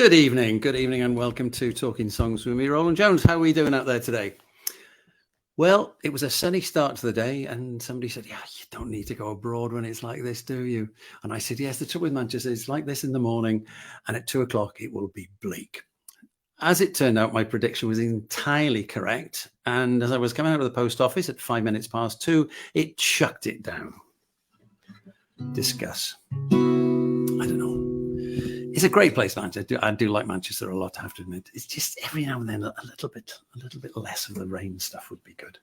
Good evening, and welcome to Talking Songs with me, Roland Jones. How are we doing out there today? Well, it was a sunny start to the day, and somebody said, "Yeah, you don't need to go abroad when it's like this, do you?" And I said, "Yes, the trouble with Manchester is like this in the morning, and at 2 o'clock it will be bleak." As it turned out, my prediction was entirely correct, and as I was coming out of the post office at 2 minutes, it chucked it down. Discuss. I don't know. It's a great place, Manchester. I do like Manchester a lot, I have to admit. It's just every now and then a little bit less of the rain stuff would be good.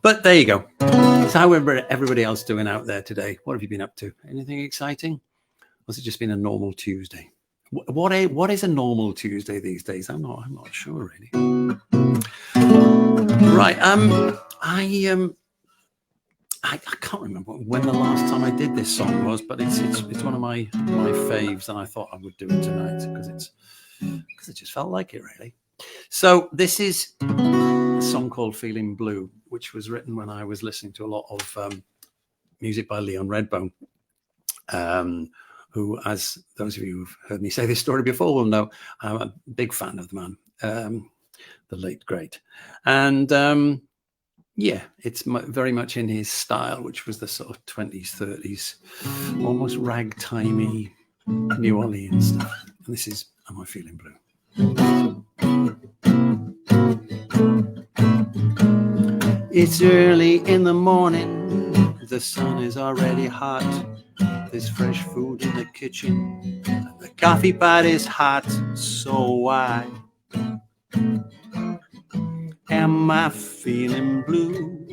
But there you go. So how everybody else doing out there today? What have you been up to? Anything exciting? Or has it just been a normal Tuesday? What is a normal Tuesday these days? I'm not sure really. Right. I can't remember when the last time I did this song was, but it's one of my faves, and I thought I would do it tonight because it just felt like it really. So this is a song called "Feeling Blue," which was written when I was listening to a lot of music by Leon Redbone, who, as those of you who've heard me say this story before will know, I'm a big fan of the man, the late great, and yeah, it's very much in his style, which was the sort of 20s, 30s, almost ragtimey New Orleans stuff. And this is "Am I Feeling Blue?" It's early in the morning, the sun is already hot. There's fresh food in the kitchen, and the coffee pot is hot. So why am I feeling blue?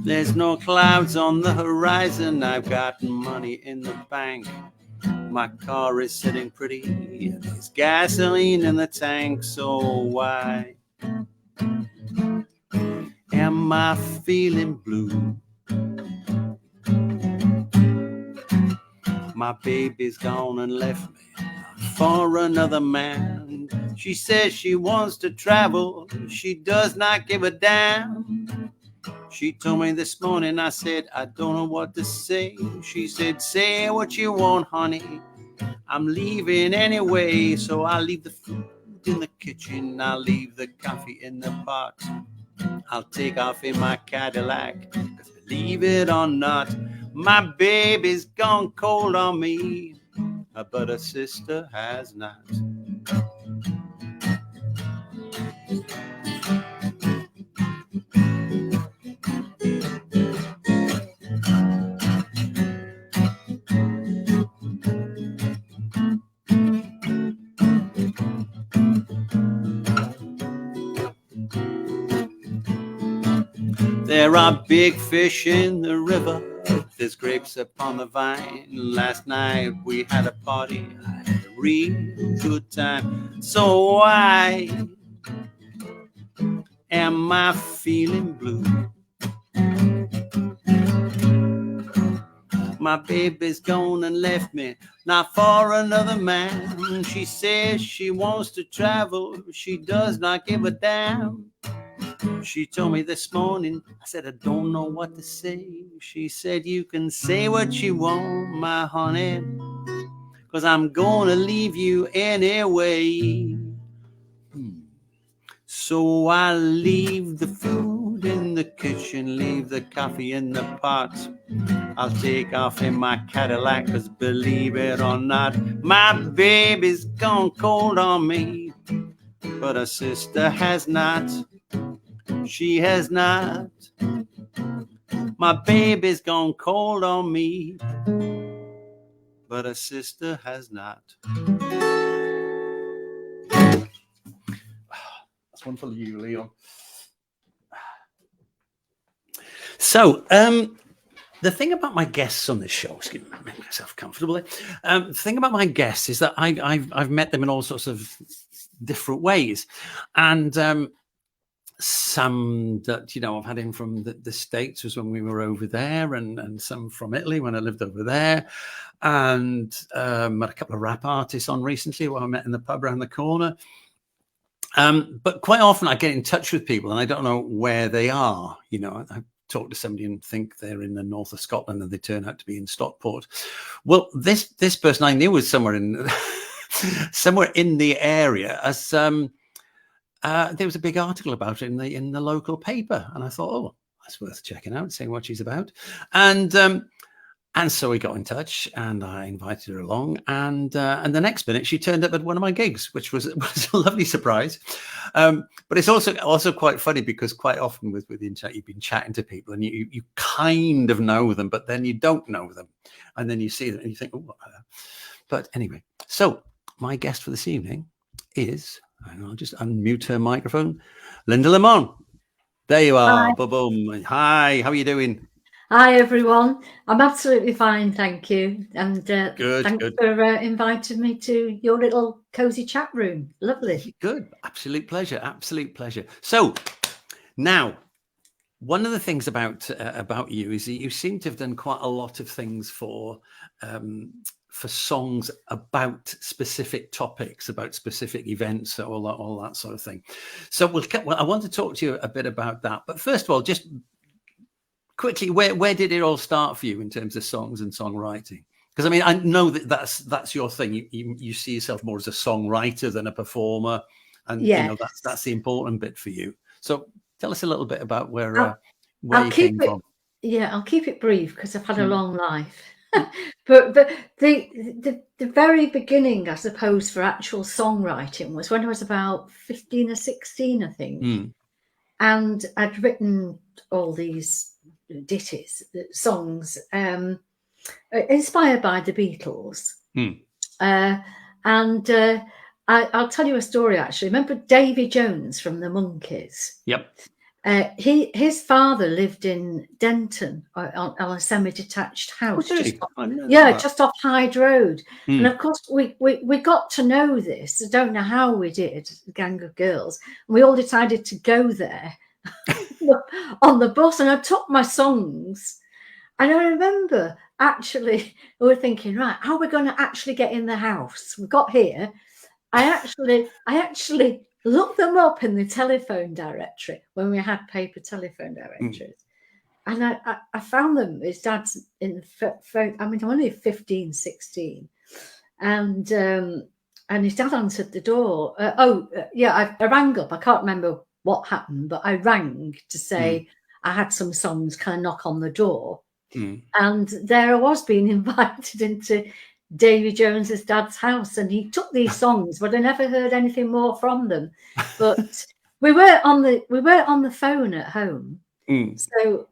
There's no clouds on the horizon, I've got money in the bank. My car is sitting pretty, and there's gasoline in the tank. So why am I feeling blue? My baby's gone and left me for another man. She says she wants to travel, she does not give a damn. She told me this morning, I said, I don't know what to say. She said, say what you want, honey, I'm leaving anyway. So I'll leave the food in the kitchen, I'll leave the coffee in the pot, I'll take off in my Cadillac, 'cause believe it or not, my baby's gone cold on me, but her sister has not. There are big fish in the river, there's grapes upon the vine. Last night we had a party, I had a real good time. So why am I feeling blue? My baby's gone and left me, not for another man. She says she wants to travel, she does not give a damn. She told me this morning, I said, I don't know what to say. She said, you can say what you want, my honey, 'cause I'm gonna leave you anyway. So I leave the food in the kitchen, leave the coffee in the pot, I'll take off in my Cadillac, 'cause believe it or not, my baby's gone cold on me, but her sister has not. She has not. My baby's gone cold on me, but her sister has not. That's one for you, Leon. So, the thing about my guests on this show, excuse me, make myself comfortable. The thing about my guests is that I've met them in all sorts of different ways, and some that, you know, I've had in from the States was when we were over there, and some from Italy when I lived over there, and met a couple of rap artists on recently who I met in the pub around the corner. But quite often I get in touch with people and I don't know where they are. You know, I talk to somebody and think they're in the north of Scotland and they turn out to be in Stockport. Well, this person I knew was somewhere in somewhere in the area, as there was a big article about it in the local paper, and I thought, oh, that's worth checking out, seeing what she's about. And so we got in touch, and I invited her along. And the next minute, she turned up at one of my gigs, which was a lovely surprise. But it's also quite funny, because quite often with the internet, you've been chatting to people, and you kind of know them, but then you don't know them, and then you see them, and you think, oh. But anyway, so my guest for this evening is, and I'll just unmute her microphone, Linda Lamon. There you are. Hi. Boom. Hi. How are you doing? Hi, everyone. I'm absolutely fine, thank you. And thanks Good. for inviting me to your little cozy chat room. Lovely. Good. Absolute pleasure. So now, one of the things about you is that you seem to have done quite a lot of things for songs about specific topics, about specific events, all that sort of thing. So I want to talk to you a bit about that. But first of all, just quickly, where did it all start for you in terms of songs and songwriting? Because I mean, I know that's your thing. You see yourself more as a songwriter than a performer, and Yes. you know that's the important bit for you. So tell us a little bit about where you came from. Yeah, I'll keep it brief because I've had a long life. but the very beginning, I suppose, for actual songwriting was when I was about 15 or 16, I think, and I'd written all these ditties, songs, inspired by the Beatles. I'll tell you a story, actually. Remember Davy Jones from the Monkees? Yep. His father lived in Denton on a semi-detached house. Oh, just off Hyde Road. And of course, we got to know this. I don't know how we did, a gang of girls. And we all decided to go there on the bus, and I took my songs. And I remember actually, we were thinking, right, how are we going to actually get in the house? We got here. I actually looked them up in the telephone directory when we had paper telephone directories. And I found them. His dad's in the phone. I mean, I'm only 15, 16. And his dad answered the door. I rang up. I can't remember what happened, but I rang to say I had some songs, kind of knock on the door. And there I was, being invited into Davy Jones's dad's house, and he took these songs, but I never heard anything more from them. But we were on the phone at home, so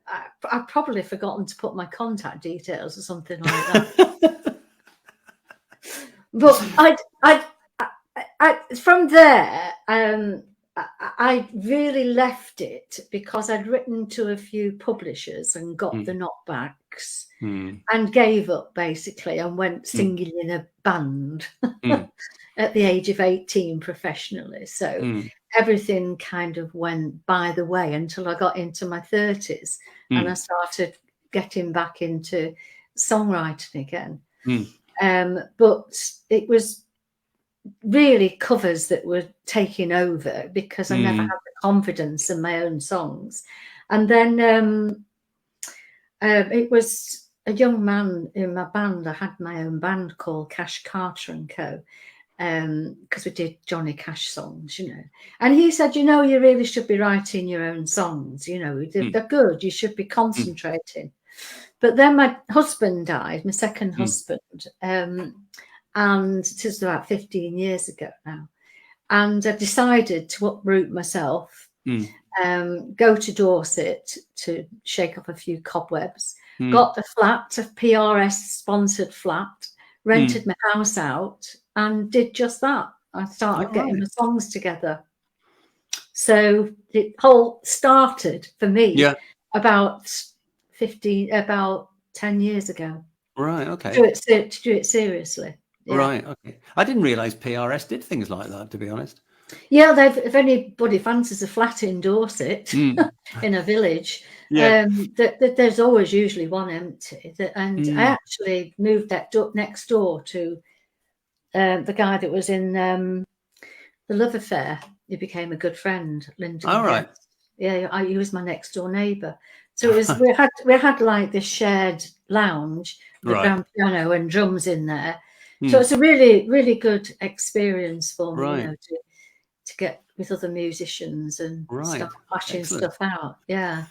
I've probably forgotten to put my contact details or something like that. But I from there, I really left it because I'd written to a few publishers and got the knockbacks and gave up, basically, and went singing in a band at the age of 18 professionally. So everything kind of went by the way until I got into my 30s and I started getting back into songwriting again. But it was really covers that were taking over because I never had the confidence in my own songs. And then it was a young man in my band. I had my own band called Cash Carter and Co. Because we did Johnny Cash songs, you know. And he said, you know, you really should be writing your own songs, you know, they're good, you should be concentrating. But then my husband died, my second husband, and it was about 15 years ago now. And I decided to uproot myself, go to Dorset to shake up a few cobwebs, got a flat, a PRS-sponsored flat, rented my house out, and did just that. I started getting the songs together. So it all started for me about 10 years ago. Right, okay. To do it seriously. Yeah. Right, okay. I didn't realise PRS did things like that, to be honest. Yeah, if anybody fancies a flat in Dorset, in a village, there's always usually one empty. And I actually moved that next door to the guy that was in The Love Affair. He became a good friend, Lyndon. All right. Yeah, he was my next door neighbour. So it was, we had like this shared lounge, the grand piano and drums in there. So it's a really, really good experience for me, you know, to get with other musicians and start flashing stuff out. Yeah.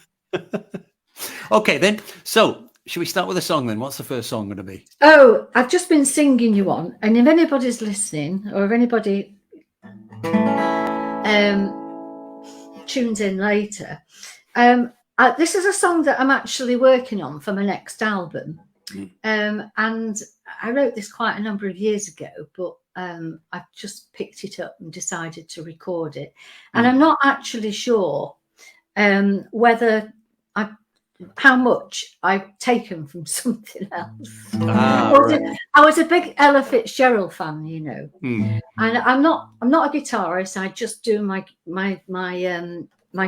Okay, then. So should we start with a song then? What's the first song going to be? Oh, I've just been singing you one, and if anybody's listening, or if anybody tunes in later, this is a song that I'm actually working on for my next album. And I wrote this quite a number of years ago, but I've just picked it up and decided to record it. And I'm not actually sure whether how much I've taken from something else. I was a big Ella Fitzgerald fan, you know, and I'm not a guitarist. I just do my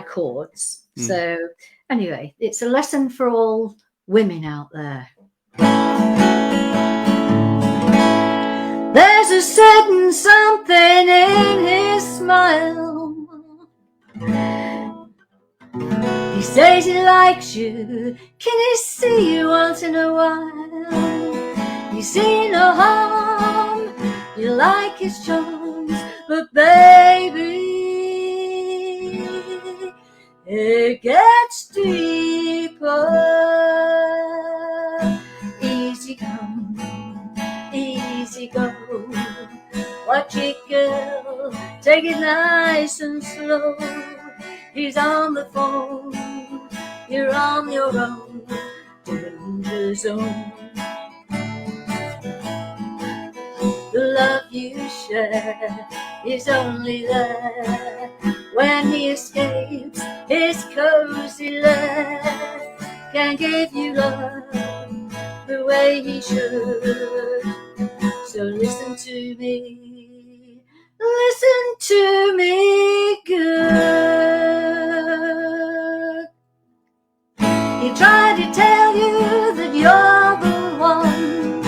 chords. So anyway, it's a lesson for all women out there. There's a certain something in his smile. He says he likes you. Can he see you once in a while? You see no harm. You like his charms, but baby, it gets deeper. Easy come, easy go. Watch it, girl. Take it nice and slow. He's on the phone. You're on your own. Danger zone. The love you share is only there when he escapes his cozy lair. Can't give you love the way he should. So listen to me, listen to me good. He tried to tell you that you're the one.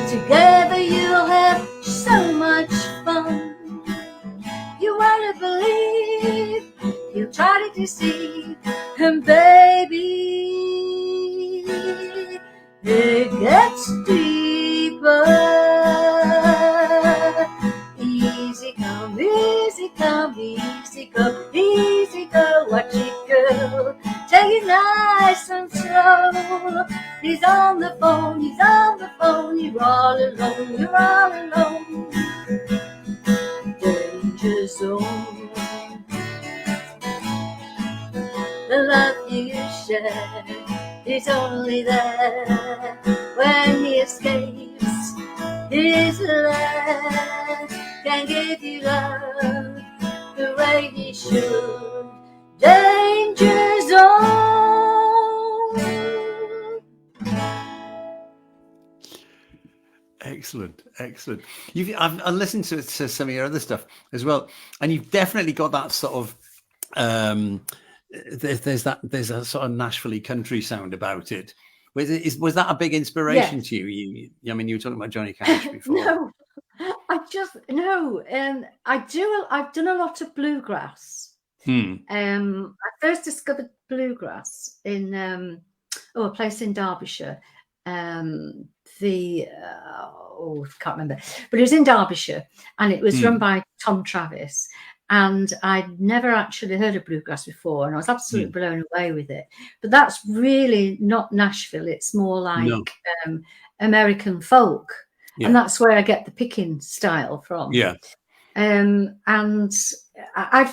Together you'll have so much fun. You wanna believe, he'll try to deceive, and baby, it gets deeper. Easy come, easy come, easy go, easy go. Watch it go, take it nice and slow. He's on the phone, he's on the phone. You're all alone, you're all alone. Danger zone. The love you share is only there when he escapes his lair. Can't give you love the way he should. Danger zone. Excellent, excellent. I've listened to some of your other stuff as well, and you've definitely got that sort of there's a sort of Nashville country sound about it. Was that a big inspiration to you? I mean, you were talking about Johnny Cash before. I've done a lot of bluegrass. I first discovered bluegrass in a place in Derbyshire. I can't remember, but it was in Derbyshire, and it was run by Tom Travis. And I'd never actually heard of bluegrass before, and I was absolutely blown away with it. But that's really not Nashville; it's more like American folk, and that's where I get the picking style from. And I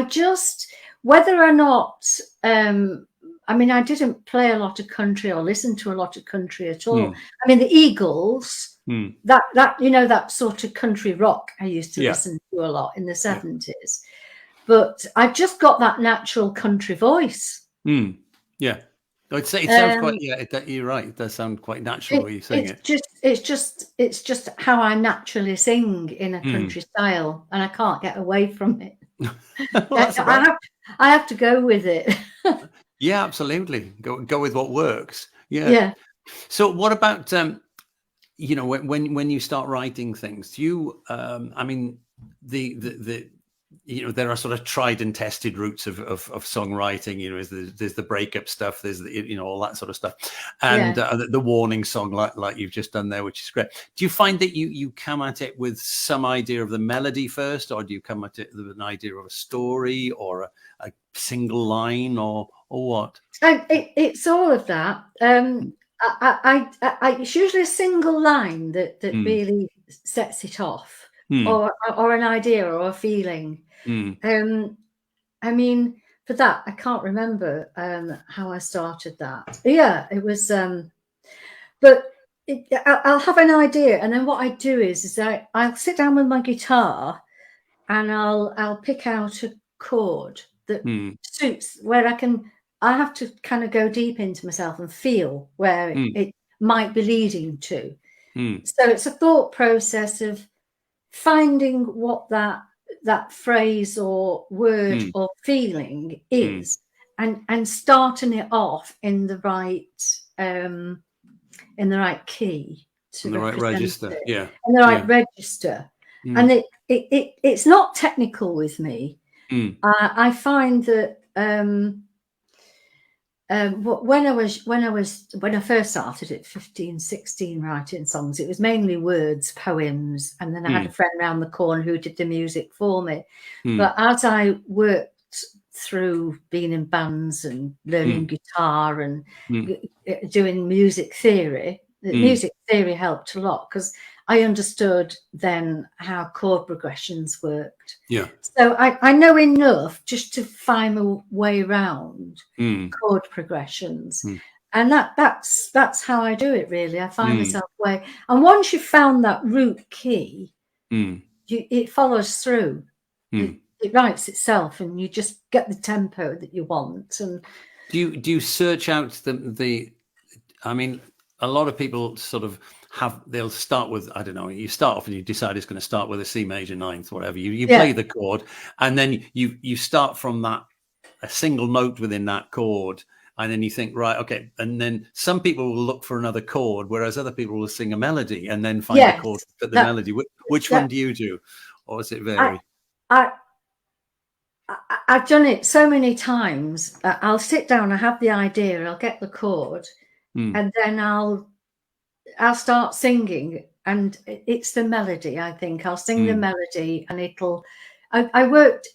just, whether or not, I mean, I didn't play a lot of country or listen to a lot of country at all. I mean, the Eagles, that you know, that sort of country rock I used to listen to a lot in the 70s. But I've just got that natural country voice. Yeah. I'd say it sounds quite, you're right. It does sound quite natural when you sing it. It's just how I naturally sing in a country style, and I can't get away from it. I have to go with it. Yeah, absolutely. Go with what works. Yeah. So what about, when you start writing things, do you, I mean, the there are sort of tried and tested routes of songwriting. There's the breakup stuff, there's all that sort of stuff, and the warning song like you've just done there, which is great. Do you find that you come at it with some idea of the melody first, or do you come at it with an idea of a story or a single line, or what? It's all of that. It's usually a single line that really sets it off, or an idea or a feeling. I mean, for that, I can't remember how I started that. Yeah, it was. But I'll have an idea, and then what I do is I'll sit down with my guitar, and I'll pick out a chord that suits where I have to kind of go deep into myself and feel where it might be leading to. So it's a thought process of finding what that phrase or word or feeling is, and starting it off in the right key, in the right register, in the right register. And it's not technical with me. I find that when I first started at 15, 16 writing songs, it was mainly words, poems, and then I had a friend around the corner who did the music for me. But as I worked through being in bands and learning guitar and doing music theory, music theory helped a lot, because I understood then how chord progressions worked. Yeah. So I know enough just to find a way around chord progressions. And that's how I do it, really. I find myself way. And once you've found that root key, it follows through. It writes itself, and you just get the tempo that you want. And do you search out the I mean, a lot of people sort of they'll start with, I don't know, you start off and you decide it's going to start with a C major ninth, whatever. You play the chord, and then you start from a single note within that chord, and then you think, right, okay. And then some people will look for another chord, whereas other people will sing a melody and then find a chord to fit the melody. Which one do you do? Or does it vary? I've done it so many times. I'll sit down, I have the idea, I'll get the chord, and then I'll start singing, and it's the melody. I think I'll sing the melody, and I worked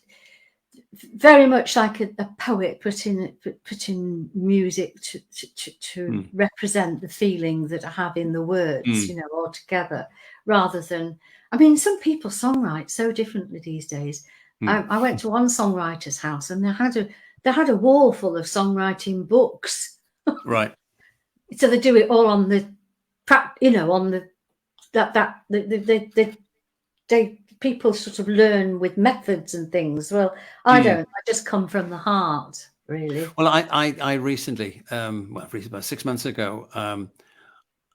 very much like a poet, putting music to represent the feeling that I have in the words, all together, rather than. I mean, some people songwrite so differently these days. I went to one songwriter's house, and they had a wall full of songwriting books. Right. So they do it all on the, on the people sort of learn with methods and things. Well, I don't. I just come from the heart, really. Well, I recently, about 6 months ago,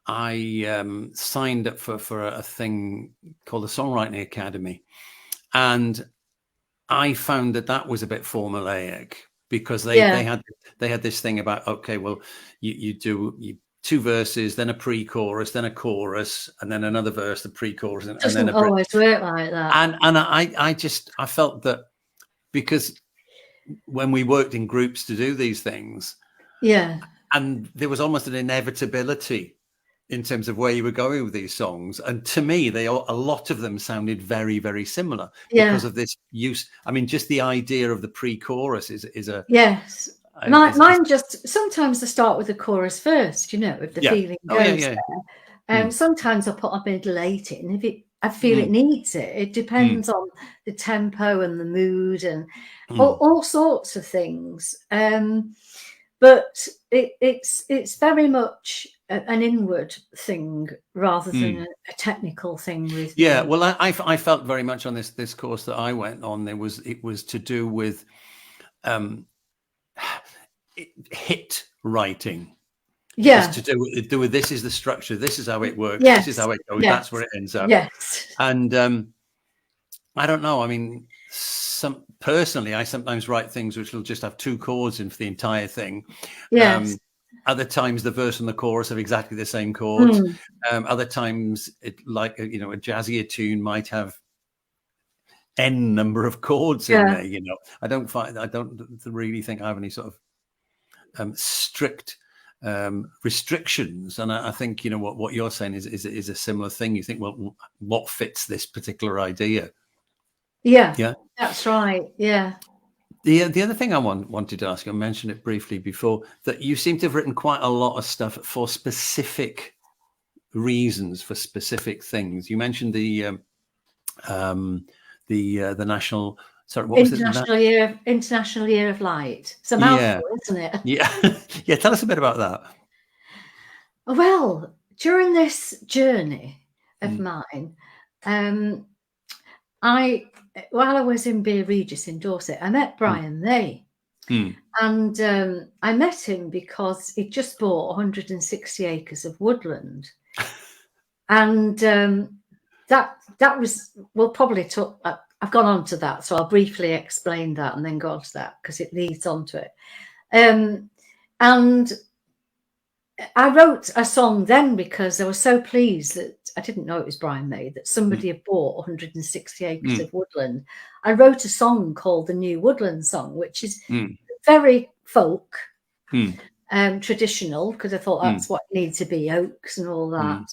I signed up for a thing called the Songwriting Academy, and I found that was a bit formulaic, because they had this thing about, okay, well, you do two verses, then a pre-chorus, then a chorus, and then another verse, the pre-chorus, and then a always work like that. And I felt that, because when we worked in groups to do these things, and there was almost an inevitability in terms of where you were going with these songs, and to me, a lot of them sounded very, very similar because of this use. I mean, just the idea of the pre-chorus is a Mine just sometimes I start with the chorus first, if the feeling goes there. Sometimes I put a middle eight in if I feel it needs it. It depends on the tempo and the mood and all sorts of things. But it's very much an inward thing rather than a technical thing. With well, I felt very much on this course that I went on. It was to do with hit writing. It's to do with this is the structure, this is how it works, this is how it goes, that's where it ends up. And I don't know, I mean, personally I sometimes write things which will just have two chords in for the entire thing. Other times the verse and the chorus have exactly the same chords. Other times a jazzier tune might have n number of chords in there. You know, I don't really think I have any sort of strict restrictions, and I think, you know, what you're saying is a similar thing. You think, well, what fits this particular idea? Yeah, that's right. Yeah. The other thing I wanted to ask you, I mentioned it briefly before, that you seem to have written quite a lot of stuff for specific reasons, for specific things. You mentioned the national. Sorry, what was it? International Year of Light. It's a mouthful, isn't it? Yeah, yeah. Tell us a bit about that. Well, during this journey of mine, while I was in Beer Regis in Dorset, I met Brian May. And I met him because he just bought 160 acres of woodland. And that was, we'll probably talk, I've gone on to that, so I'll briefly explain that and then go on to that because it leads on to it. And I wrote a song then because I was so pleased that I didn't know it was Brian May, that somebody had bought 160 acres of woodland. I wrote a song called The New Woodland Song, which is very folk, traditional, because I thought that's what it needs to be, oaks and all that.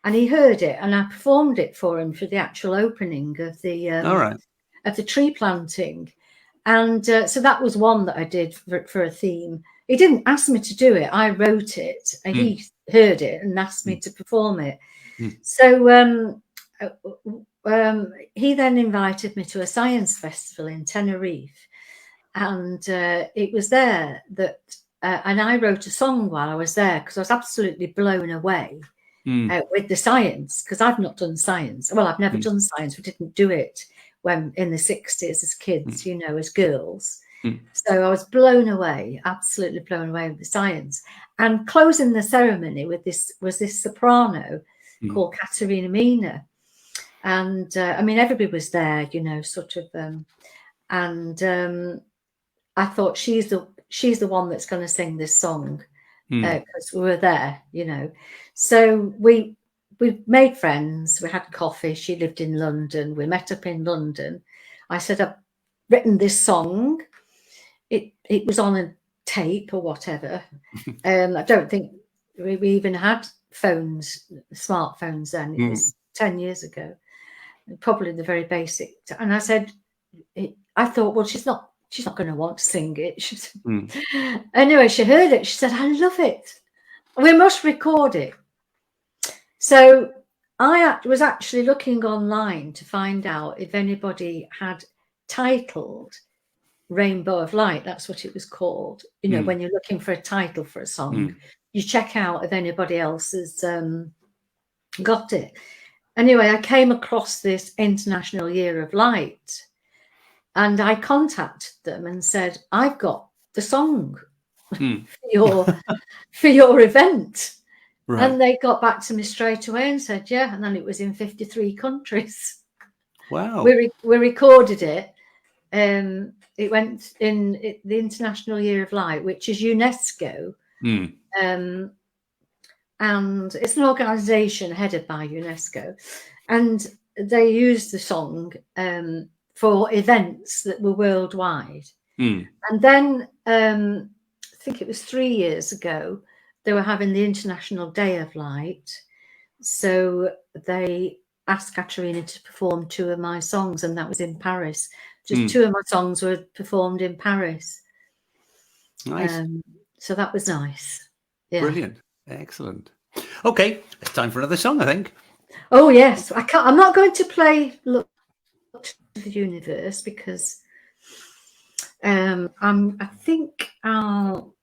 And he heard it, and I performed it for him for the actual opening of the of the tree planting. And so that was one that I did for a theme. He didn't ask me to do it. I wrote it, and he heard it and asked me to perform it. So he then invited me to a science festival in Tenerife. And it was there that, and I wrote a song while I was there because I was absolutely blown away with the science, because I've not done science. Well, I've never done science. We didn't do it when in the 60s as kids, you know, as girls. So I was blown away, absolutely blown away with the science. And closing the ceremony with was this soprano called Caterina Mina. And I mean, everybody was there, you know, sort of, and I thought she's the one that's going to sing this song, because we were there, you know. So we made friends. We had coffee. She lived in London. We met up in London. I said, I've written this song. It was on a tape or whatever. I don't think we even had smartphones then. It was 10 years ago, probably the very basic. And I said, I thought, well, she's not going to want to sing it. Anyway, she heard it. She said, I love it. We must record it. So I was actually looking online to find out if anybody had titled Rainbow of Light. That's what it was called. You know, when you're looking for a title for a song, you check out if anybody else has got it. Anyway, I came across this International Year of Light. And I contacted them and said, I've got the song for your event. Right. And they got back to me straight away and said, yeah. And then it was in 53 countries. Wow. We recorded it. It went in the International Year of Light, which is UNESCO. And it's an organisation headed by UNESCO. And they used the song for events that were worldwide. And then I think it was 3 years ago, they were having the International Day of Light. So they asked Caterina to perform 2 of my songs, and that was in Paris. Just 2 of my songs were performed in Paris. Nice. So that was nice. Yeah. Brilliant. Excellent. Okay, it's time for another song, I think. Oh, yes. I'm not going to play Look to the Universe because I think I'll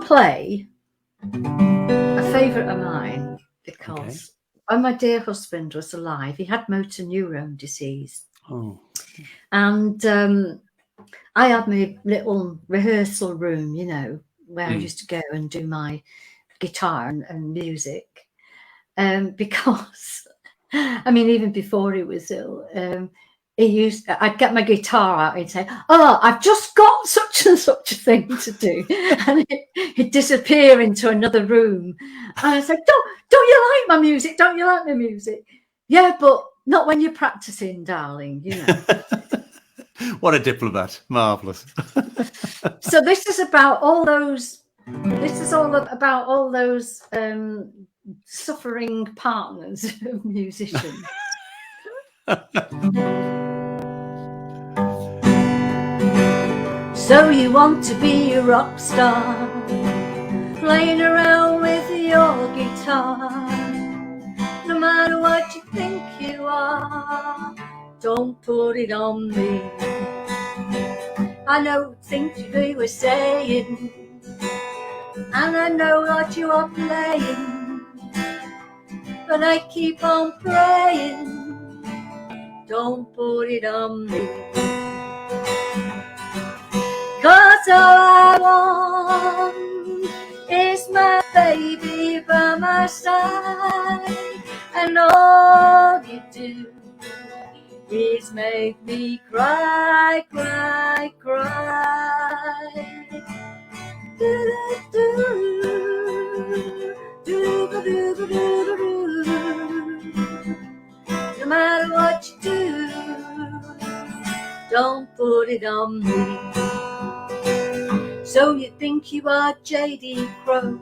play a favourite of mine because when my dear husband was alive, he had motor neurone disease. Oh. And I had my little rehearsal room, you know, where I used to go and do my guitar and music. Because, I mean, even before he was ill, I'd get my guitar out and say, "Oh, I've just got such and such a thing to do," and he'd disappear into another room. And I said, "Don't you like my music? Don't you like my music?" "Yeah, but not when you're practicing, darling. You know." What a diplomat! Marvelous. So this is about all those. This is all about all those suffering partners of musicians. So you want to be a rock star, playing around with your guitar. No matter what you think you are, don't put it on me. I know things you were saying, and I know what you are playing, but I keep on praying, don't put it on me. 'Cause all I want is my baby by my side, and all you do is make me cry, cry, cry. No matter what you do, don't put it on me. So you think you are J.D. Crowe,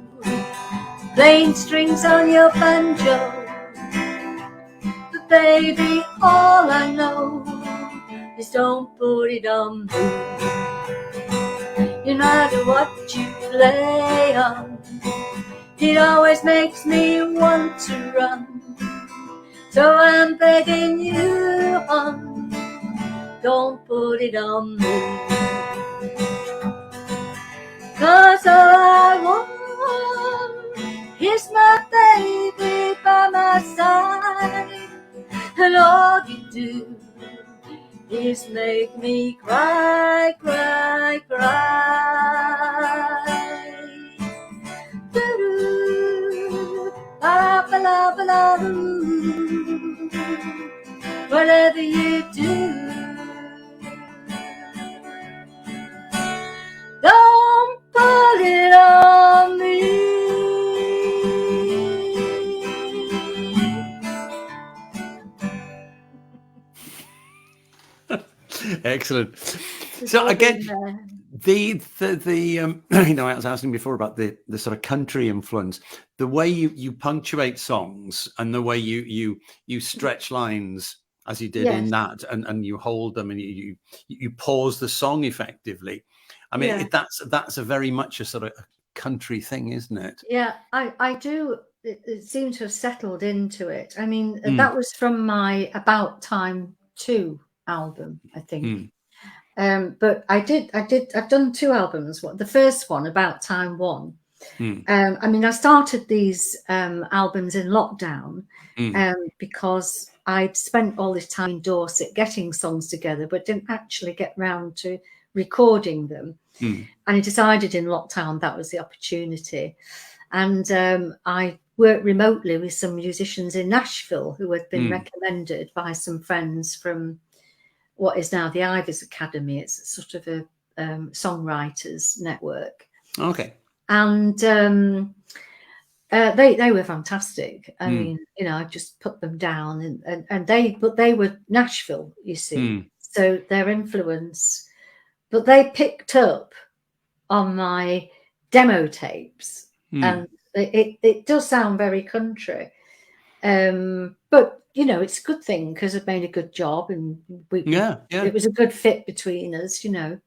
playing strings on your banjo. But baby, all I know is don't put it on me. No matter what you play on, it always makes me want to run. So I'm begging you on, don't put it on me. 'Cause all I want is my baby by my side, and all you do is make me cry, cry, cry. Whatever you do, don't put it on me. Excellent. So again, the you know, I was asking before about the sort of country influence, the way you punctuate songs and the way you stretch lines as you did in that, and you hold them and you pause the song effectively. I mean, that's a very much a sort of country thing, isn't it? Yeah, I do. It seemed to have settled into it. I mean, that was from my About Time 2 album, I think. But I've done 2 albums. The first one, About Time 1. I mean, I started these albums in lockdown because I'd spent all this time in Dorset getting songs together, but didn't actually get round to recording them. And I decided in lockdown that was the opportunity. And I worked remotely with some musicians in Nashville who had been recommended by some friends from what is now the Ivors Academy. It's sort of a songwriters network. Okay. And they were fantastic. I mean, you know, I just put them down, and they were Nashville, you see. So their influence, but they picked up on my demo tapes, and it does sound very country. But you know, it's a good thing because I've made a good job, and it was a good fit between us, you know.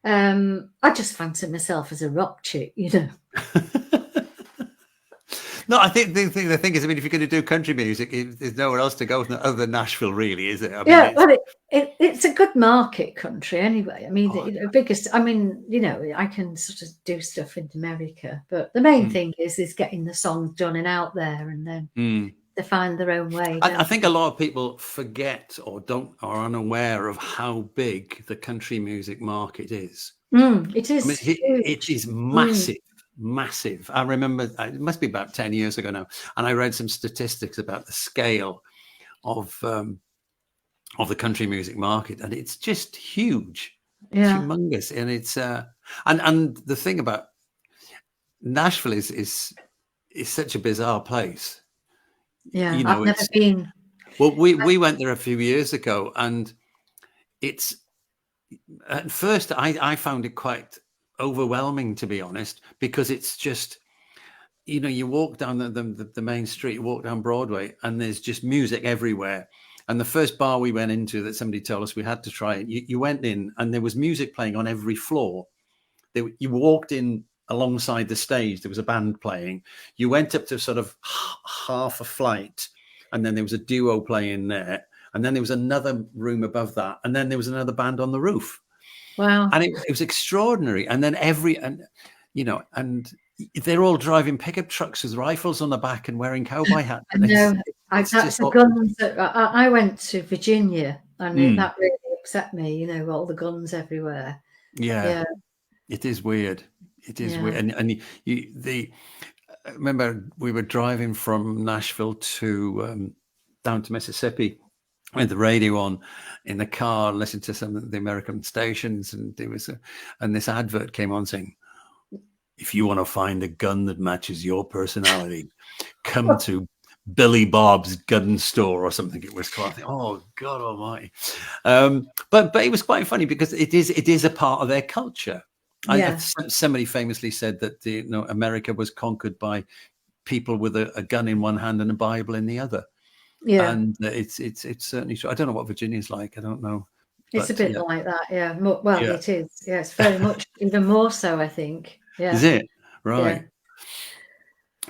I just fancy myself as a rock chick, you know. No, I think the thing is, I mean, if you're going to do country music, there's nowhere else to go other than Nashville, really, is it? I mean, well, it's a good market country anay. I mean, the biggest. I mean, you know, I can sort of do stuff in America, but the main thing is getting the songs done and out there, and then they find their own way. I think a lot of people forget or are unaware of how big the country music market is. It is. I mean, it is massive. Massive. I remember it must be about 10 years ago now, and I read some statistics about the scale of of the country music market, and it's just huge. It's Yeah. humongous, and it's and the thing about Nashville is such a bizarre place. Yeah. You know, I've never it's been. well, we went there a few years ago, and it's at first I found it quite overwhelming, to be honest, because it's just, you know, you walk down the main street, you walk down Broadway, and there's just music everywhere. And the first bar we went into that somebody told us we had to try it, you went in and there was music playing on every floor. You walked in alongside the stage, there was a band playing. You went up to sort of half a flight, and then there was a duo playing there. And then there was another room above that. And then there was another band on the roof. Wow. And it was extraordinary. And then and they're all driving pickup trucks with rifles on the back and wearing cowboy hats. I know. That's the guns. I went to Virginia, and that really upset me. You know, all the guns everywhere. Yeah. It is weird. It is weird. And I remember we were driving from Nashville to down to Mississippi with the radio on in the car, listening to some of the American stations, and and this advert came on saying, if you want to find a gun that matches your personality, come to Billy Bob's gun store or something. It was called. Oh God Almighty! But it was quite funny because it is a part of their culture. Yeah. Somebody famously said that America was conquered by people with a gun in one hand and a Bible in the other. Yeah. And it's certainly true. I don't know what Virginia's like. I don't know. It's a bit like that. Yeah. Well, Yeah. it is. Yeah. It's very much even more so, I think. Yeah. Is it? Right. Yeah.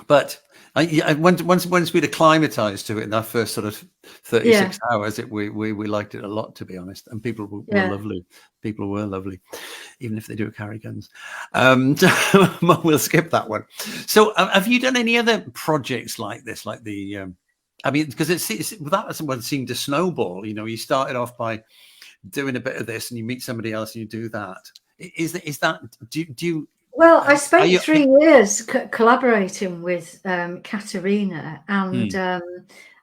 But once we'd acclimatized to it in our first sort of 36 hours, we liked it a lot, to be honest. And people were lovely. People were lovely, even if they do carry guns. We'll skip that one. So have you done any other projects like this, like the I mean, because that one seemed to snowball. You know, you started off by doing a bit of this, and you meet somebody else, and you do that. Is that do you? Well, I spent 3 years collaborating with Katerina, and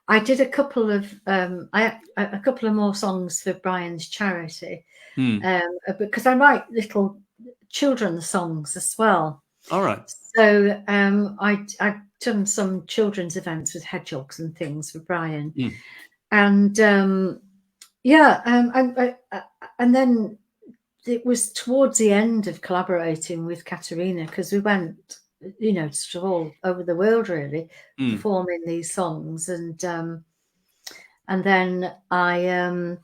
I did a couple of a couple of more songs for Brian's charity, because I write little children's songs as well. All right. So I've done some children's events with hedgehogs and things for Brian, and and then it was towards the end of collaborating with Katerina, because we went, you know, sort of all over the world really, performing these songs, and then I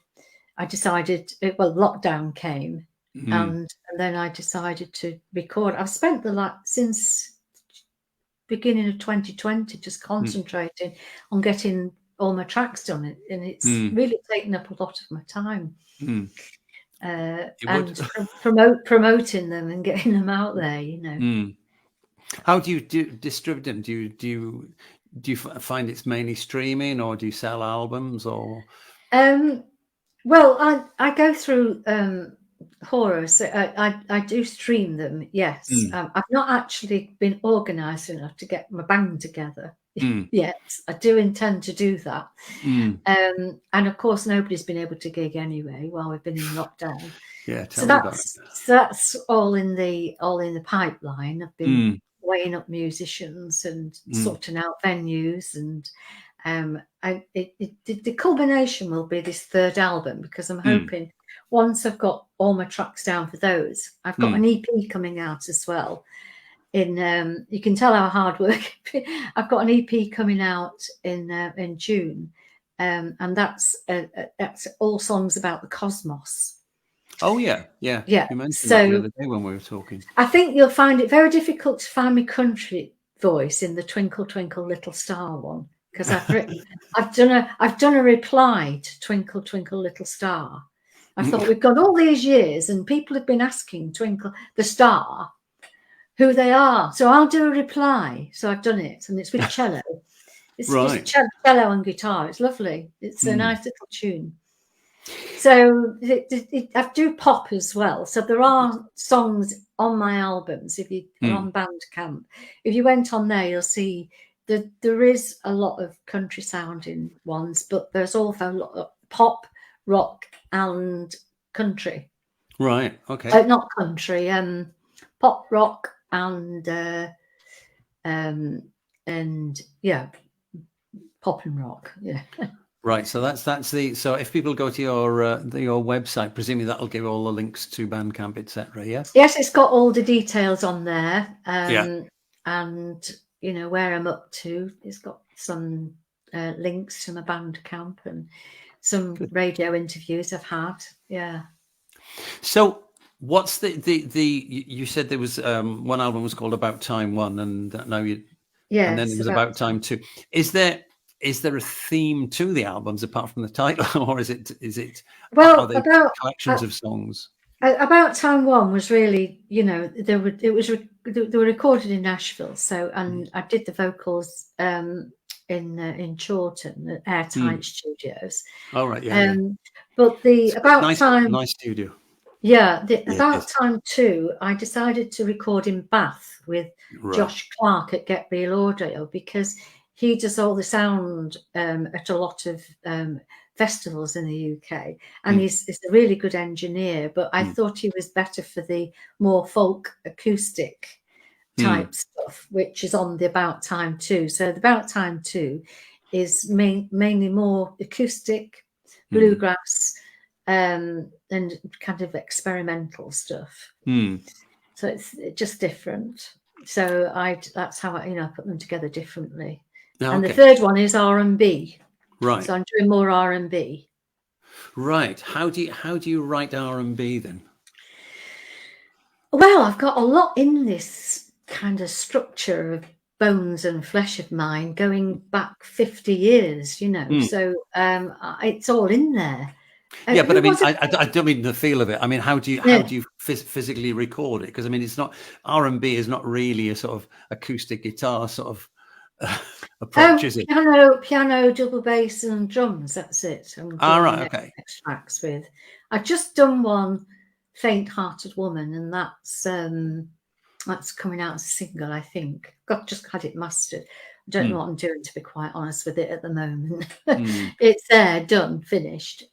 decided, lockdown came, and then I decided to record. I've spent since beginning of 2020 just concentrating on getting all my tracks done, and it's really taken up a lot of my time. And promoting them and getting them out there, you know. How do you distribute them? Do you find it's mainly streaming, or do you sell albums, or? Well, I go through horror, so I do stream them. Yes, I've not actually been organised enough to get my band together yet. I do intend to do that, and of course nobody's been able to gig anyway while we've been in lockdown. Yeah, so that's all in the pipeline. I've been weighing up musicians and sorting out venues, and the culmination will be this third album, because I'm hoping once I've got all my tracks down for those, I've got an EP coming out as well. You can tell how hard work. I've got an EP coming out in June, and that's all songs about the cosmos. Oh yeah. You mentioned that the other day when we were talking. I think you'll find it very difficult to find my country voice in the Twinkle Twinkle Little Star one, because I've done a reply to Twinkle Twinkle Little Star. I thought, we've got all these years and people have been asking Twinkle the Star who they are, so I'll do a reply. So I've done it, and it's with cello. It's just cello and guitar. It's lovely. It's a nice little tune. So I do pop as well. So there are songs on my albums. If you are on Bandcamp, if you went on there, you'll see that there is a lot of country sounding ones, but there's also a lot of pop, rock and country. Right. Okay. Not country, pop rock and yeah, pop and rock. Yeah. Right. So that's the. So if people go to your website, presumably that'll give all the links to Bandcamp, etc. Yeah. Yes, it's got all the details on there. Yeah. And you know where I'm up to. It's got some links to my Bandcamp and some radio interviews I've had. Yeah. So what's the you said there was one album was called About Time 1, and now you and then it was About Time 2. Is there a theme to the albums apart from the title, or is it well are they about collections of songs? About Time 1 was really, you know, they were recorded in Nashville, so and I did the vocals in Chawton at Airtight Studios. Oh right, yeah. But the About Time, nice studio. Yeah, About Time 2, I decided to record in Bath with Josh Clark at Get Real Audio, because he does all the sound at a lot of festivals in the UK, and he's a really good engineer. But I thought he was better for the more folk acoustic type stuff, which is on the About Time 2. So the About Time 2 is mainly more acoustic, bluegrass, and kind of experimental stuff. So it's just different. So that's how I put them together differently. And the third one is R&B. Right. So I'm doing more R&B. Right. How do you write R&B then? Well, I've got a lot in this kind of structure of bones and flesh of mine going back 50 years, you know. So it's all in there. Yeah, but I mean, I don't mean the feel of it. I mean, how do you physically record it? Because I mean, it's not R&B is not really a sort of acoustic guitar sort of approach, is it? Piano, double bass, and drums. That's it. All right, okay. Tracks with. I've just done one, "Faint-Hearted Woman," and that's coming out as a single, I think. Just had it mastered. I don't know what I'm doing, to be quite honest with it at the moment. It's there, done, finished.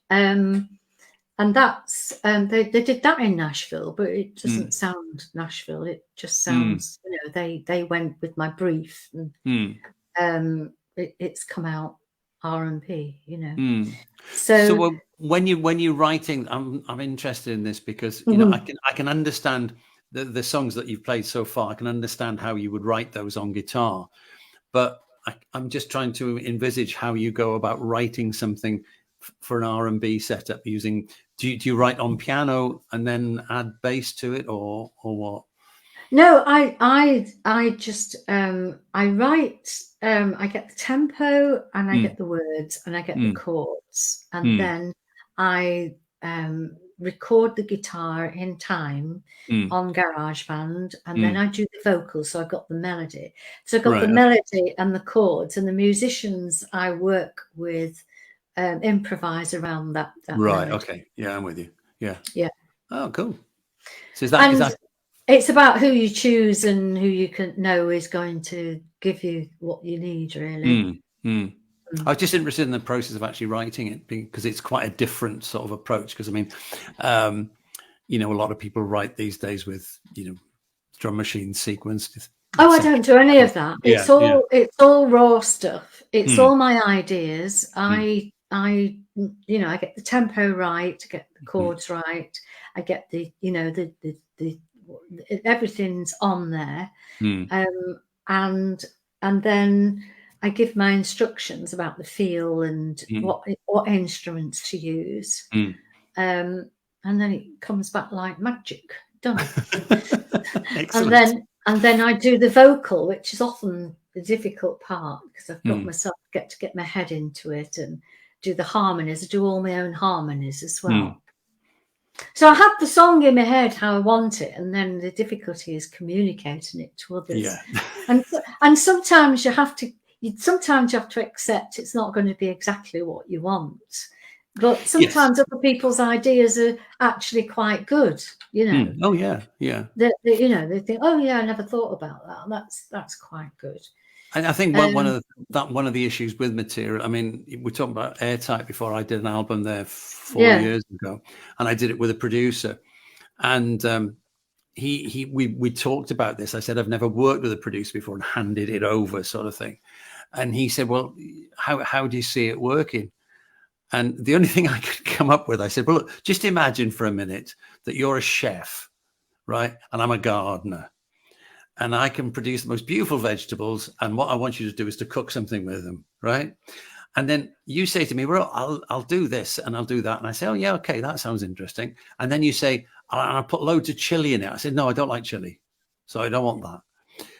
And that's they did that in Nashville, but it doesn't sound Nashville. It just sounds, you know, they went with my brief, and it's come out R&B, you know. So when you're writing, I'm interested in this because you know I can understand the songs that you've played so far. I can understand how you would write those on guitar, but I'm just trying to envisage how you go about writing something for an R&B setup using. Do you write on piano and then add bass to it, or what? No, I just I write. I get the tempo, and I get the words, and I get the chords, and then I record the guitar in time on GarageBand, and then I do the vocals. So I've got the melody. So I've got the melody and the chords, and the musicians I work with improvise around that right. melody. Okay. Yeah, I'm with you. Yeah. Yeah. Oh, cool. So is that it's about who you choose and who you can know is going to give you what you need, really. I was just interested in the process of actually writing it, because it's quite a different sort of approach. Because I mean, you know, a lot of people write these days with, you know, drum machine sequenced. Oh, I don't do any of that. It's all raw stuff. It's all my ideas. I you know, I get the tempo right, I get the chords right, I get the, you know, the everything's on there, and then I give my instructions about the feel and what instruments to use, and then it comes back like magic, done. and then I do the vocal, which is often the difficult part, because I've got myself to get my head into it and do the harmonies. I do all my own harmonies as well. So I have the song in my head how I want it, and then the difficulty is communicating it to others. Yeah. and sometimes you have to accept it's not going to be exactly what you want. But sometimes other people's ideas are actually quite good, you know. Oh yeah, yeah. You know, they think, oh yeah, I never thought about that. That's quite good. I think one of the issues with material. I mean, we talked about Airtight before. I did an album there 4 years ago, and I did it with a producer, and we talked about this. I said I've never worked with a producer before and handed it over, sort of thing, and he said, "Well, how do you see it working?" And the only thing I could come up with, I said, "Well, look, just imagine for a minute that you're a chef, right, and I'm a gardener." And I can produce the most beautiful vegetables. And what I want you to do is to cook something with them, right? And then you say to me, well, I'll do this and I'll do that. And I say, oh, yeah, okay, that sounds interesting. And then you say, I'll put loads of chili in it. I said, no, I don't like chili. So I don't want that.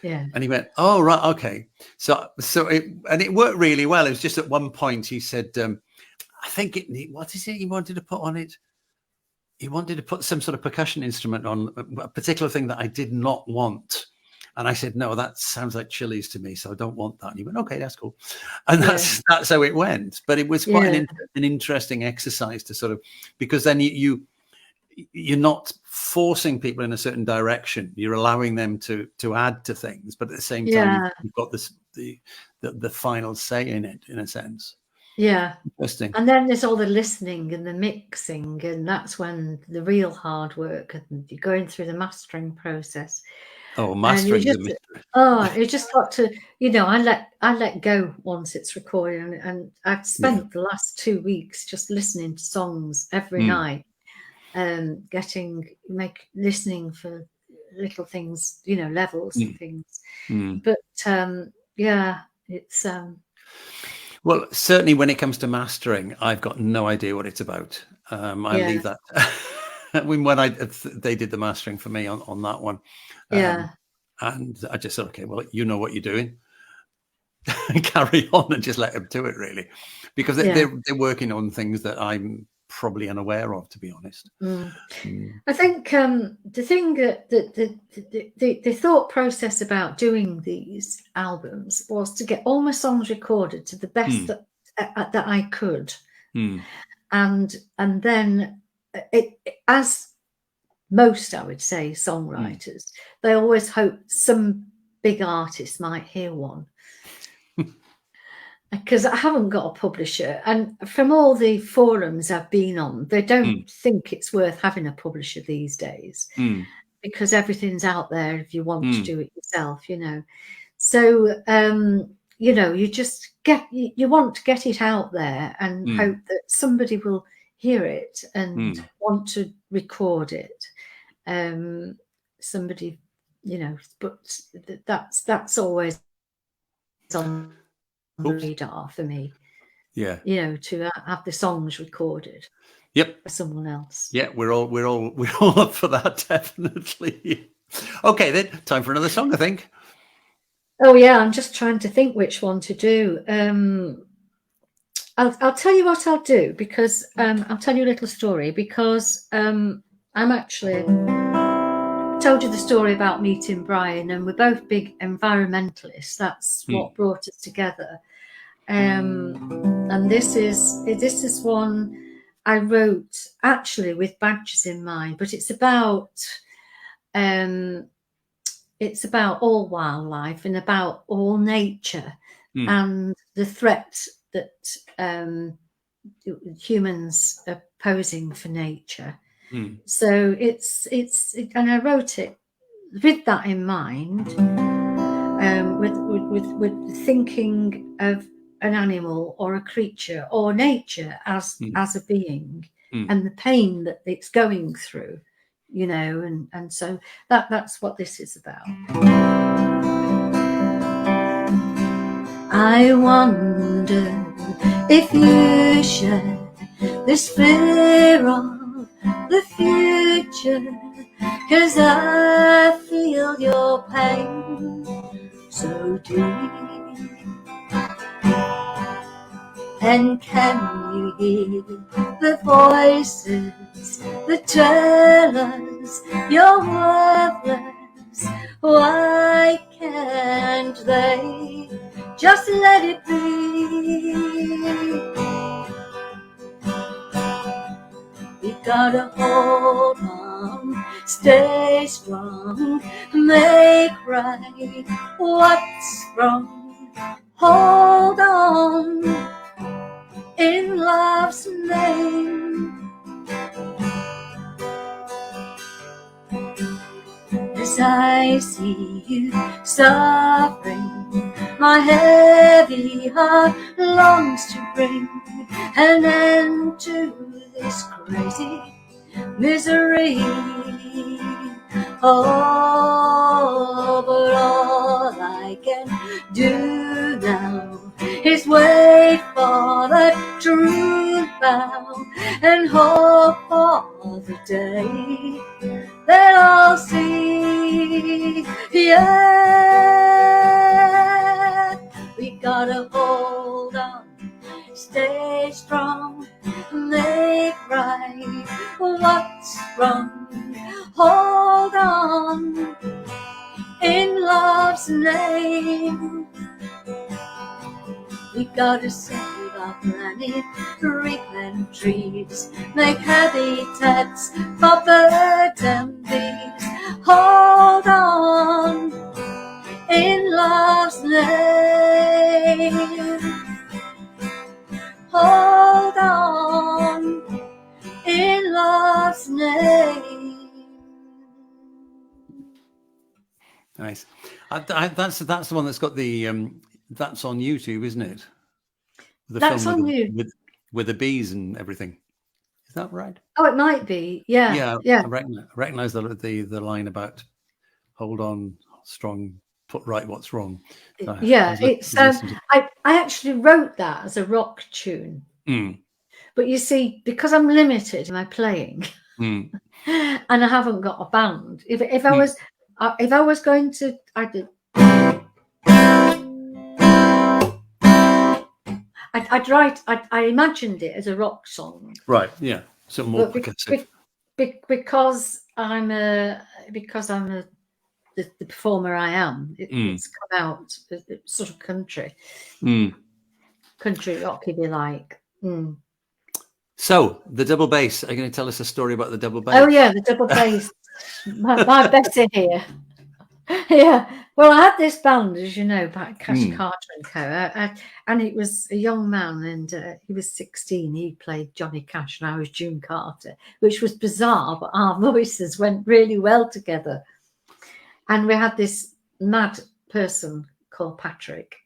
Yeah. And he went, oh, right, okay. So it worked really well. It was just at one point he said, I think what is it he wanted to put on it? He wanted to put some sort of percussion instrument on a particular thing that I did not want. And I said, no, that sounds like chilies to me, so I don't want that. And he went, okay, that's cool. And that's how it went. But it was quite an interesting exercise to sort of, because then you're not forcing people in a certain direction. You're allowing them to add to things, but at the same time, you've got the final say in it, in a sense. Yeah. Interesting. And then there's all the listening and the mixing, and that's when the real hard work, and you're going through the mastering process. Oh, mastering. You just got to, I let go once it's recorded, and I've spent the last 2 weeks just listening to songs every night, listening for little things, levels and things. But it's well, certainly when it comes to mastering, I've got no idea what it's about. I leave that. When they did the mastering for me on that one. And I just said, okay, well, you know what you're doing. Carry on and just let them do it, really, because they're working on things that I'm probably unaware of, to be honest. I think the thing that the thought process about doing these albums was to get all my songs recorded to the best that I could, and then as most, I would say, songwriters, they always hope some big artist might hear one. Because I haven't got a publisher, and from all the forums I've been on, they don't think it's worth having a publisher these days, because everything's out there if you want to do it yourself, So, you just you want to get it out there and hope that somebody will hear it and want to record it. Somebody, but that's always on the radar for me. Yeah. To have the songs recorded. Yep. By someone else. Yeah, we're all up for that, definitely. Okay, then time for another song, I think. Oh yeah, I'm just trying to think which one to do. I'll tell you what I'll do, because I'll tell you a little story, because I'm actually told you the story about meeting Brian, and we're both big environmentalists. That's what brought us together. And this is one I wrote actually with badgers in mind, but it's about all wildlife and about all nature and the threat that humans are posing for nature. So it's and I wrote it with that in mind, with thinking of an animal or a creature or nature as a being, and the pain that it's going through, and so that's what this is about. I wonder if you share this fear of the future, 'cause I feel your pain so deep. And can you hear the voices that tell us you're worthless? Why can't they just let it be? We gotta hold on, stay strong, make right what's wrong. hold on in love's name. As I see you suffering, my heavy heart longs to bring an end to this crazy misery. Oh, but all I can do now is wait for the truth bound and hope for the day that I'll see. Yeah, we gotta hold on, stay strong, make right what's wrong. Hold on in love's name. We gotta save our planet, replant trees, make habitats for birds and bees. Hold on in love's name. Hold on in love's name. Nice. That's the one that's got the that's on YouTube, isn't it? The That's film on you. with the bees and everything. Is that right? Oh, it might be. Yeah. I recognize the line about hold on, strong, put right what's wrong. It's I actually wrote that as a rock tune. But you see, because I'm limited in my playing, and I haven't got a band. If I was going to, I'd write. I imagined it as a rock song. Right. Yeah. So more percussive. Because I'm the performer I am. It's come out sort of country rock, if you like. So the double bass. Are you going to tell us a story about the double bass? Oh yeah, the double bass. my Betty here. Yeah. Well, I had this band, as you know, back Cash Carter and Co. And it was a young man, and he was 16. He played Johnny Cash, and I was June Carter, which was bizarre, but our voices went really well together. And we had this mad person called Patrick.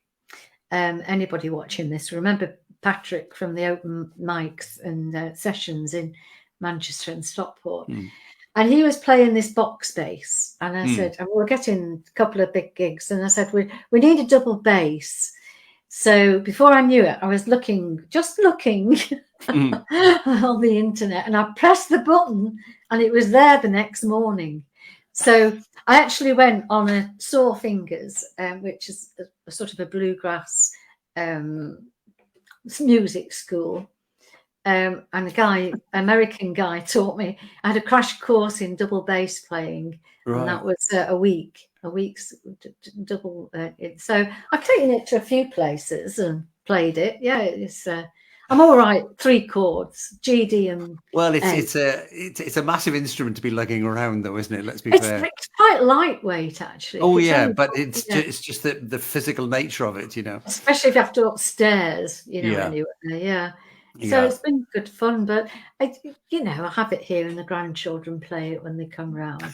Anybody watching this, remember Patrick from the open mics and sessions in Manchester and Stockport. And he was playing this box bass, and I said, and we were getting a couple of big gigs, and I said, we need a double bass. So before I knew it, I was just looking on the internet, and I pressed the button, and it was there the next morning. So I actually went on a Sore Fingers, which is a sort of a bluegrass music school. And American guy taught me. I had a crash course in double bass playing, and that was a week's double. So I've taken it to a few places and played it. Yeah, it's. I'm all right. 3 chords, G, D, and. Well, it's a massive instrument to be lugging around, though, isn't it? Let's be fair. It's quite lightweight, actually. Oh yeah, but it's just the physical nature of it, you know. Especially if you have to go upstairs, you know. Anyway, yeah. So it's been good fun, but I have it here, and the grandchildren play it when they come round.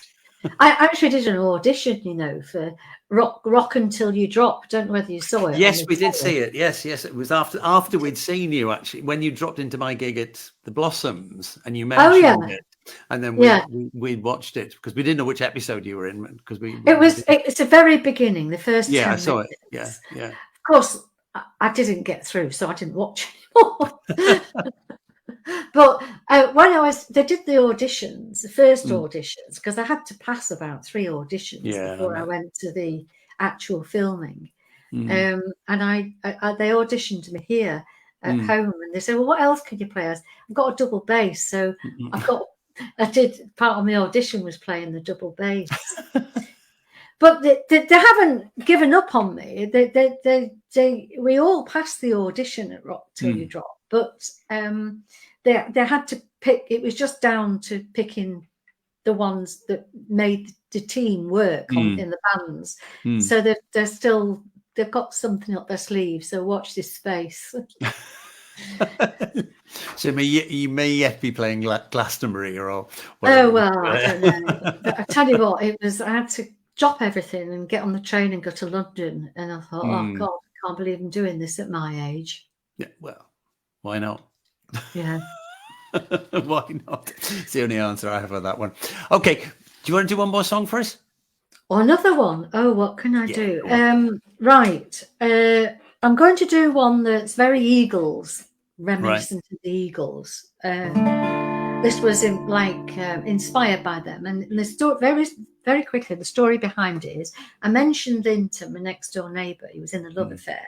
I actually did an audition, for Rock Until You Drop. Don't know whether you saw it. Yes, we did see it. Yes, it was after we'd seen you, actually, when you dropped into my gig at the Blossoms, and you mentioned it, and then we watched it because we didn't know which episode you were in because it's the very beginning, the first. Yeah, I saw it. Yeah. Of course, I didn't get through, so I didn't watch anymore. But when they did the auditions, the first auditions, because I had to pass about 3 auditions before I went to the actual filming. And they auditioned me here at home, and they said, "Well, what else can you play?" I've got a double bass, so I did part of my audition was playing the double bass. But they haven't given up on me. We all passed the audition at Rock Till You Drop, but they had to pick. It was just down to picking the ones that made the team work in the bands. So they're still they've got something up their sleeve. So watch this space. So you may yet be playing Glastonbury or oh well, I don't know. But I tell you what, I had to drop everything and get on the train and go to London, and I thought, oh God, I can't believe I'm doing this at my age. Yeah, well, why not? Yeah. Why not? It's the only answer I have for that one. Okay, do you want to do one more song for us? Or another one? Oh, what can I do? Right. I'm going to do one that's very Eagles, reminiscent of the Eagles. This was inspired by them, and the story very quickly. The story behind it is I mentioned Linton, my next door neighbour. He was in a love affair.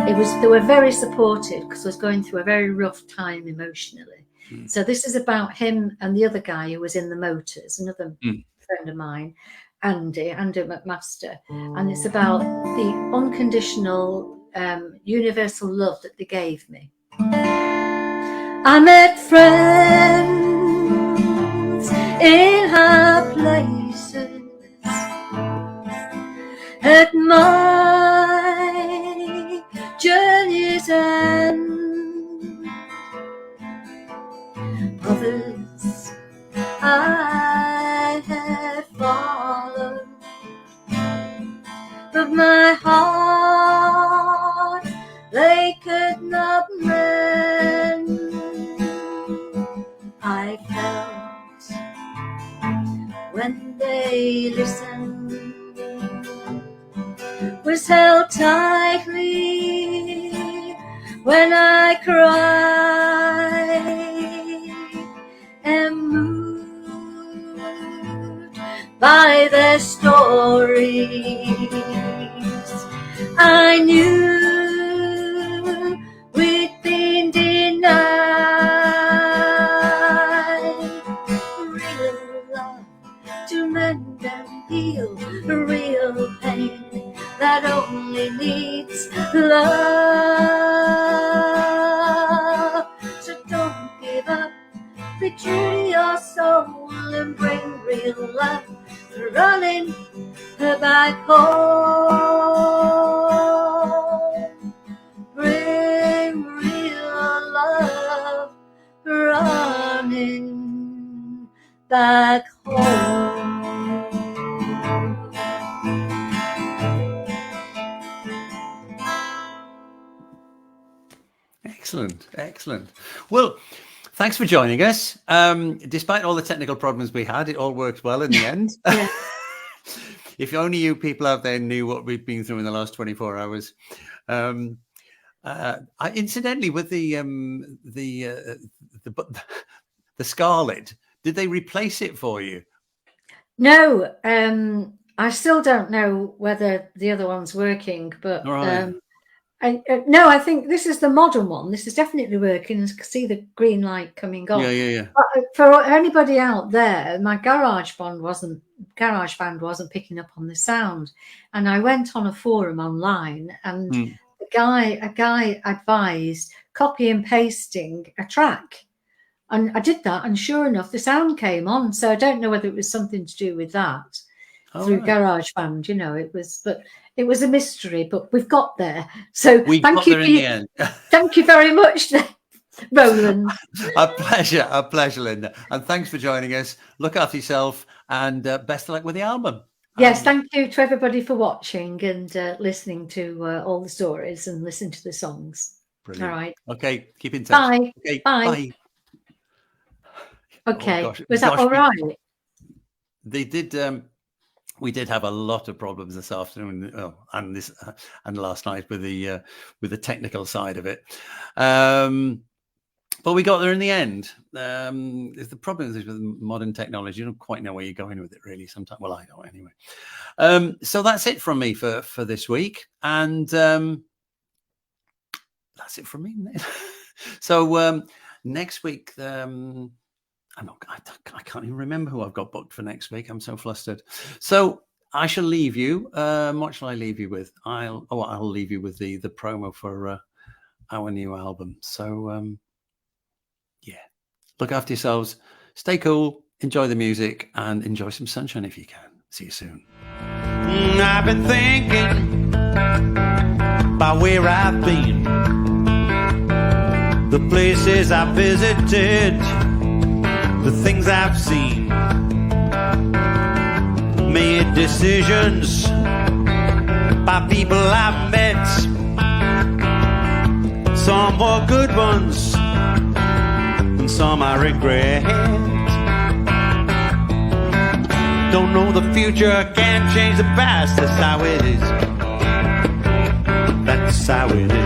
They were very supportive because I was going through a very rough time emotionally. So this is about him and the other guy who was in the Motors, another friend of mine, Andrew McMaster, and it's about the unconditional, universal love that they gave me. I met friends in high places at my journey's end. Others I have followed, but my heart they could not mend. I felt when they listened, was held tightly when I cried, and moved by their stories. I knew we'd been denied real love to mend and heal real pain that only needs love. So don't give up, be true to your soul and bring real love running back home. Bring real love running back home. Excellent. Well, thanks for joining us. Despite all the technical problems we had, it all worked well in the end. Yeah. If only you people out there knew what we've been through in the last 24 hours. Incidentally, with the Scarlet, did they replace it for you? No, I still don't know whether the other one's working, but Right. no, I think this is the modern one. This is definitely working. I can see the green light coming on. Yeah. But for anybody out there, my garage band wasn't picking up on the sound, and I went on a forum online, and a guy advised copy and pasting a track, and I did that, and sure enough, the sound came on. So I don't know whether it was something to do with that. Through GarageBand, it was a mystery, but we've got there. So thank you in the end. Thank you very much, Roland. A pleasure, Linda. And thanks for joining us. Look after yourself, and best of luck with the album. Yes, thank you to everybody for watching and listening to all the stories and listen to the songs. Brilliant. All right. Okay, keep in touch. Bye. Okay, bye. Okay. Oh, was that all right? They did. We did have a lot of problems this afternoon, and last night with the technical side of it. But we got there in the end. The problem is with modern technology, you don't quite know where you're going with it, really. Sometimes, well, I don't anyway. So that's it from me for this week, and that's it from me. So next week, I can't even remember who I've got booked for next week. I'm so flustered. So I shall leave you. What shall I leave you with? I'll leave you with the promo for our new album. So yeah, look after yourselves, stay cool, enjoy the music, and enjoy some sunshine if you can. See you soon. I've been thinking by where I've been, the places I've visited, the things I've seen. Made decisions by people I've met. Some were good ones, and some I regret. Don't know the future, can't change the past. That's how it is. That's how it is.